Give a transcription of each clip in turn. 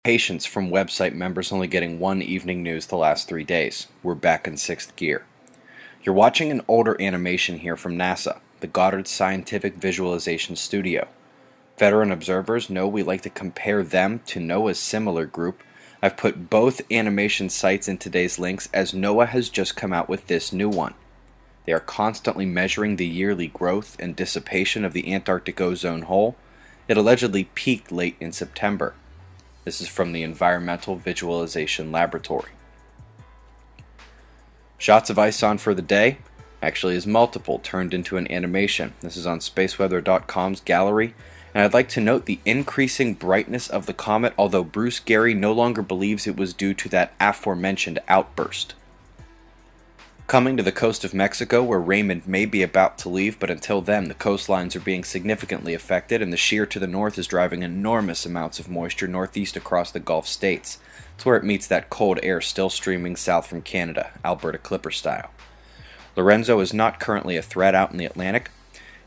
Patience from website members only getting one evening news the last 3 days. We're back in sixth gear. You're watching an older animation here from NASA, the Goddard Scientific Visualization Studio. Veteran observers know we like to compare them to NOAA's similar group. I've put both animation sites in today's links as NOAA has just come out with this new one. They are constantly measuring the yearly growth and dissipation of the Antarctic ozone hole. It allegedly peaked late in September. This is from the Environmental Visualization Laboratory. Shots of Ozone for the day actually is multiple turned into an animation. This is on spaceweather.com's gallery, and I'd like to note the increasing brightness of the comet, although Bruce Gary no longer believes it was due to that aforementioned outburst. Coming to the coast of Mexico, where Raymond may be about to leave, but until then the coastlines are being significantly affected, and the shear to the north is driving enormous amounts of moisture northeast across the Gulf states. It's where it meets that cold air still streaming south from Canada, Alberta Clipper style. Lorenzo is not currently a threat out in the Atlantic.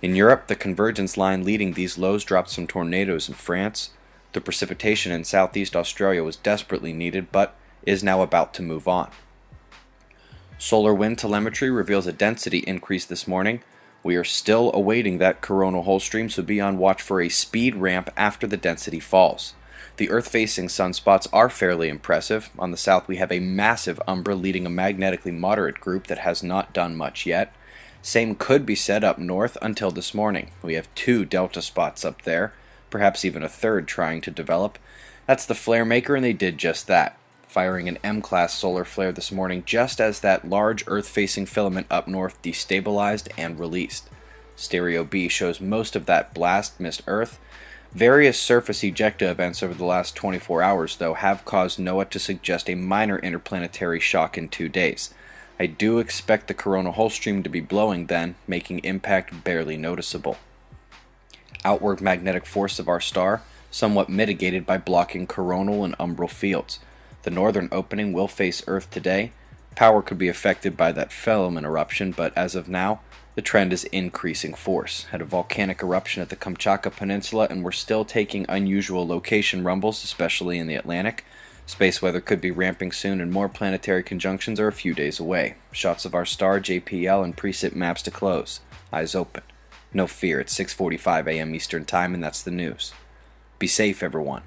In Europe, the convergence line leading these lows dropped some tornadoes in France. The precipitation in southeast Australia was desperately needed, but is now about to move on. Solar wind telemetry reveals a density increase this morning. We are still awaiting that coronal hole stream, so be on watch for a speed ramp after the density falls. The Earth-facing sunspots are fairly impressive. On the south we have a massive umbra leading a magnetically moderate group that has not done much yet. Same could be said up north until this morning. We have 2 delta spots up there, perhaps even a third trying to develop. That's the flare maker, and they did just that, firing an M-class solar flare this morning just as that large Earth-facing filament up north destabilized and released. Stereo B shows most of that blast missed Earth. Various surface ejecta events over the last 24 hours, though, have caused NOAA to suggest a minor interplanetary shock in 2 days. I do expect the coronal hole stream to be blowing then, making impact barely noticeable. Outward magnetic force of our star, somewhat mitigated by blocking coronal and umbral fields. The northern opening will face Earth today. Power could be affected by that Filament eruption, but as of now, the trend is increasing force. Had a volcanic eruption at the Kamchatka Peninsula, and we're still taking unusual location rumbles, especially in the Atlantic. Space weather could be ramping soon, and more planetary conjunctions are a few days away. Shots of our star, JPL, and preset maps to close. Eyes open. No fear, it's 6:45 a.m. Eastern Time, and that's the news. Be safe, everyone.